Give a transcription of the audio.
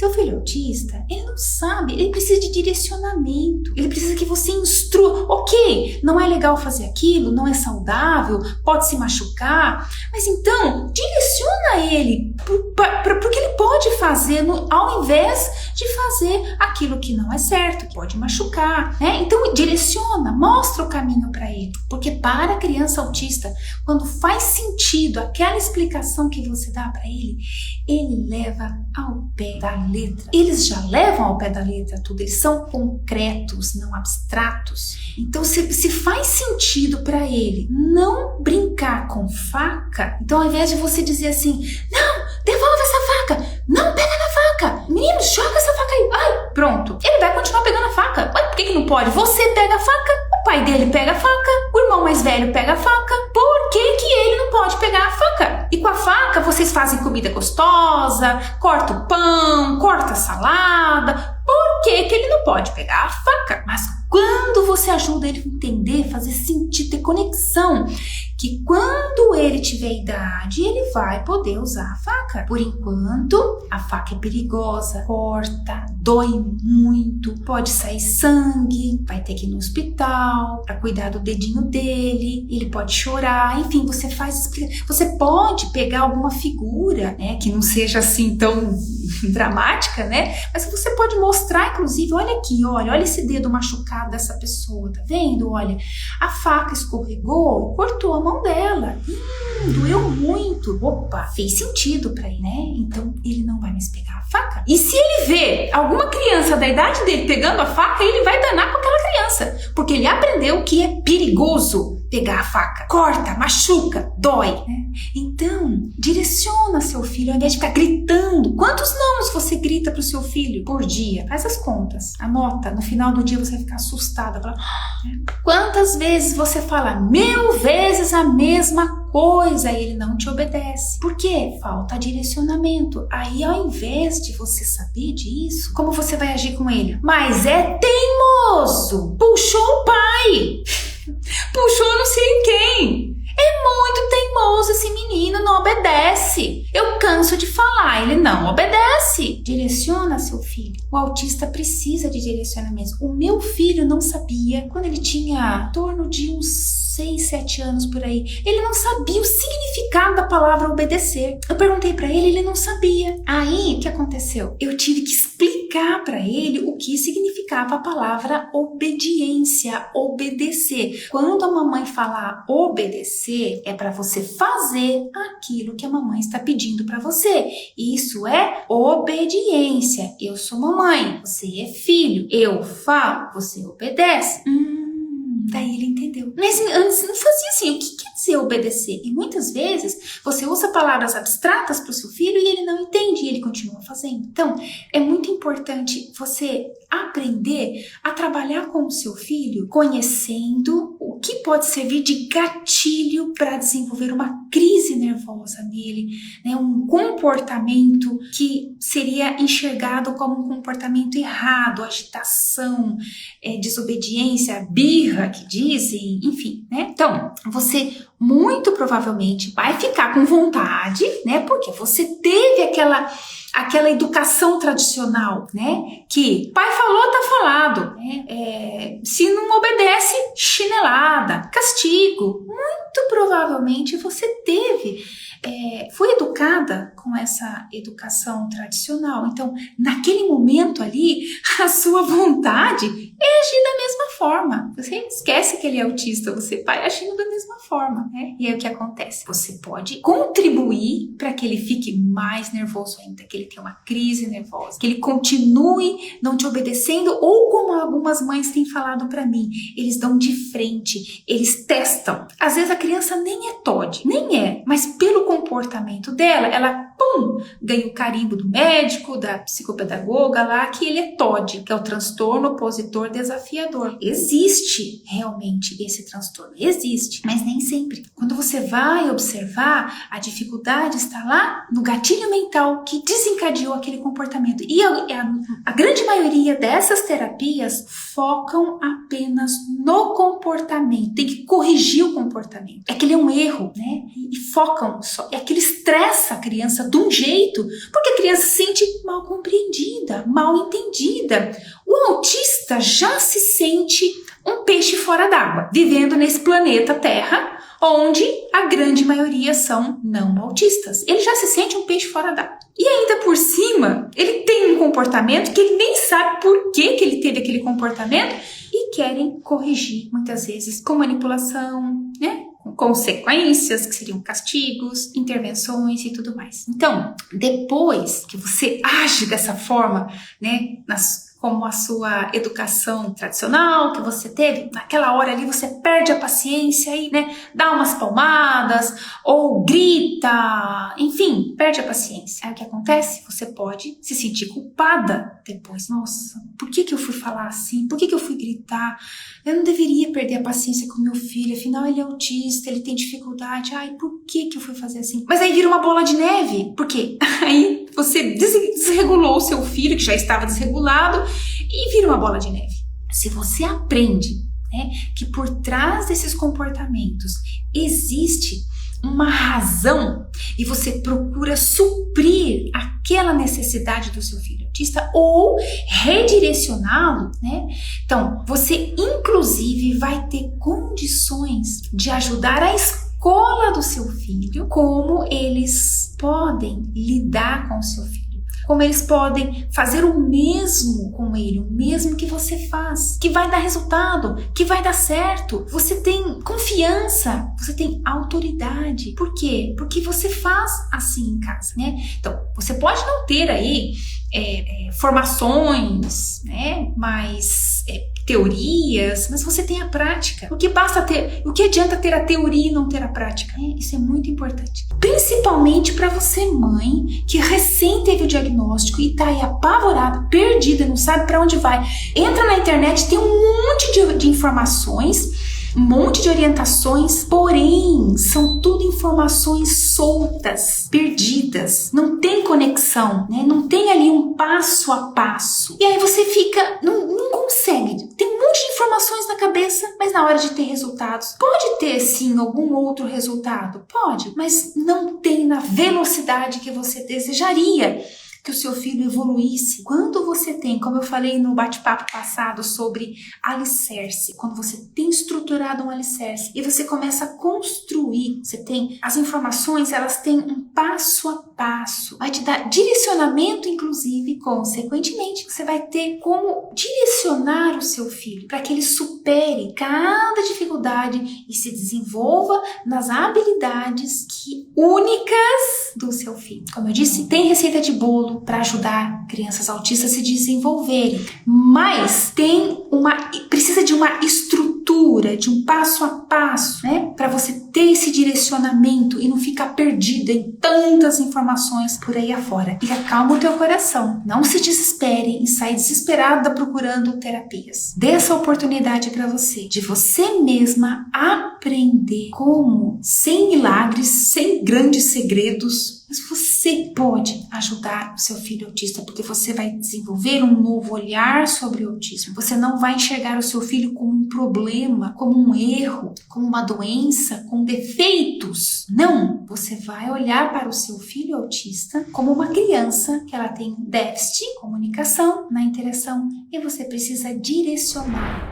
Seu filho autista, ele não sabe, ele precisa de direcionamento, ele precisa que você instrua. Ok, não é legal fazer aquilo, não é saudável, pode se machucar, mas então direciona ele porque ele pode fazer ao invés de fazer aquilo que não é certo, que pode machucar, né? Então direciona, mostra o caminho para ele, porque para a criança autista, quando faz sentido aquela explicação que você dá para ele leva ao pé da letra. Eles já levam ao pé da letra tudo, eles são concretos, não abstratos. Então se faz sentido para ele não brincar com faca, então ao invés de você dizer assim, não, devolve essa faca, não pega na faca, menino, joga essa faca aí, ai, pronto, ele vai continuar pegando a faca. Ué, por que não pode? Você pega a faca, o pai dele pega a faca, o irmão mais velho pega a faca, por que ele não pode pegar a faca? E com a faca vocês fazem comida gostosa, corta o pão, corta a salada, por que ele não pode pegar a faca? Mas quando você ajuda ele a entender, fazer sentido, ter conexão, que quando ele tiver idade, ele vai poder usar a faca. Por enquanto, a faca é perigosa, corta, dói muito, pode sair sangue, vai ter que ir no hospital para cuidar do dedinho dele, ele pode chorar, enfim, você pode pegar alguma figura, né, que não seja assim tão dramática, né, mas você pode mostrar, inclusive, olha aqui, olha esse dedo machucado dessa pessoa, tá vendo? Olha, a faca escorregou e cortou a mão dela. Doeu muito. Opa, fez sentido pra ele, né? Então ele não vai mais pegar a faca. E se ele vê alguma criança da idade dele pegando a faca, ele vai danar com aquela criança, porque ele aprendeu que é perigoso pegar a faca. Corta, machuca, dói, né? Então, direciona seu filho ao invés de ficar gritando. Quantos nãos você grita pro seu filho por dia? Faz as contas, anota. No final do dia você vai ficar assustada. Fala, quantas vezes você fala 1000 vezes a mesma coisa e ele não te obedece? Por quê? Falta direcionamento. Aí, ao invés de você saber disso, como você vai agir com ele? Mas é teimoso! Puxou o pai! Puxou não sei em quem. É muito teimoso esse menino, não obedece. Eu canso de falar, ele não obedece. Direciona seu filho. O autista precisa de direcionamento. O meu filho não sabia, quando ele tinha em torno de uns 6, 7 anos por aí, ele não sabia o significado da palavra obedecer. Eu perguntei pra ele, ele não sabia. Aí, o que aconteceu? Eu tive que explicar pra ele o que significava a palavra obediência, obedecer. Quando a mamãe falar obedecer, é pra você fazer aquilo que a mamãe está pedindo pra você. Isso é obediência. Eu sou mamãe, você é filho. Eu falo, você obedece. Daí ele entendeu. Mas antes não fazia assim. O que quer dizer obedecer? E muitas vezes você usa palavras abstratas para o seu filho e ele não entende e ele continua fazendo. Então, é muito importante você aprender a trabalhar com o seu filho, conhecendo o que pode servir de gatilho para desenvolver uma crise nervosa nele, né? Um comportamento que seria enxergado como um comportamento errado, agitação, desobediência, birra, que dizem, enfim, né? Então, você muito provavelmente vai ficar com vontade, né? Porque você teve aquela educação tradicional, né? Que pai falou, tá falado, né? Se não obedece, chinelada, castigo. Muito provavelmente você foi educada com essa educação tradicional. Então, naquele momento ali, a sua vontade é agir da mesma forma. Você esquece que ele é autista, você vai agindo da mesma forma, né? E aí o que acontece? Você pode contribuir para que ele fique mais nervoso ainda, que ele tenha uma crise nervosa, que ele continue não te obedecendo, ou como algumas mães têm falado para mim, eles dão de frente, eles testam. Às vezes a criança nem é TOD, nem é, mas pelo comportamento dela, ela ganha o carimbo do médico, da psicopedagoga lá, que ele é TOD, que é o transtorno opositor desafiador. Existe realmente esse transtorno, existe, mas nem sempre. Quando você vai observar, a dificuldade está lá no gatilho mental que desencadeou aquele comportamento. E a grande maioria dessas terapias focam apenas no comportamento, tem que corrigir o comportamento. É que ele é um erro, né? E focam só. É que ele estressa a criança de um jeito, porque a criança se sente mal compreendida. compreendida, mal entendida. O autista já se sente um peixe fora d'água, vivendo nesse planeta Terra, onde a grande maioria são não autistas. Ele já se sente um peixe fora d'água. E ainda por cima, ele tem um comportamento que ele nem sabe por que ele teve aquele comportamento e querem corrigir, muitas vezes, com manipulação, né? Com consequências, que seriam castigos, intervenções e tudo mais. Então, depois que você age dessa forma, né, como a sua educação tradicional que você teve, naquela hora ali você perde a paciência e, né, dá umas palmadas ou grita, enfim, perde a paciência. Aí o que acontece? Você pode se sentir culpada depois. Nossa, por que eu fui falar assim? Por que eu fui gritar? Eu não deveria perder a paciência com meu filho, afinal ele é autista, ele tem dificuldade. Ai, por que eu fui fazer assim? Mas aí vira uma bola de neve. Por quê? Aí você desregulou o seu filho, que já estava desregulado, e vira uma bola de neve. Se você aprende, né, que por trás desses comportamentos existe uma razão e você procura suprir aquela necessidade do seu filho autista ou redirecioná-lo, né? Então, você inclusive vai ter condições de ajudar a escola do seu filho, como eles podem lidar com o seu filho. Como eles podem fazer o mesmo com ele, o mesmo que você faz, que vai dar resultado, que vai dar certo. Você tem confiança, você tem autoridade. Por quê? Porque você faz assim em casa, né? Então, você pode não ter aí formações, né? Mas teorias, mas você tem a prática. O que adianta ter a teoria e não ter a prática? Isso é muito importante. Principalmente para você, mãe, que recém teve o diagnóstico e tá aí apavorada, perdida, não sabe para onde vai. Entra na internet, tem um monte de informações, um monte de orientações, porém, são tudo informações soltas, perdidas, não tem conexão, né? Não tem ali um passo a passo. E aí você fica, não consegue, tem um monte de informações na cabeça, mas na hora de ter resultados, pode ter sim algum outro resultado? Pode, mas não tem na velocidade que você desejaria que o seu filho evoluísse. Quando você tem, como eu falei no bate-papo passado sobre alicerce, quando você tem estruturado um alicerce e você começa a construir, você tem as informações, elas têm um passo a passo, vai te dar direcionamento, inclusive, consequentemente, você vai ter como direcionar o seu filho para que ele supere cada dificuldade e se desenvolva nas habilidades únicas do seu filho. Como eu disse, tem receita de bolo para ajudar crianças autistas a se desenvolverem, mas precisa de uma estrutura, de um passo a passo, né, para você ter esse direcionamento e não ficar perdida em tantas informações por aí afora. E acalma o teu coração, não se desespere e sai desesperada procurando terapias. Dê essa oportunidade para você, de você mesma aprender como, sem milagres, sem grandes segredos, mas você pode ajudar o seu filho autista, porque você vai desenvolver um novo olhar sobre o autismo. Você não vai enxergar o seu filho como um problema, como um erro, como uma doença, com defeitos. Não, você vai olhar para o seu filho autista como uma criança que ela tem déficit de comunicação na interação e você precisa direcionar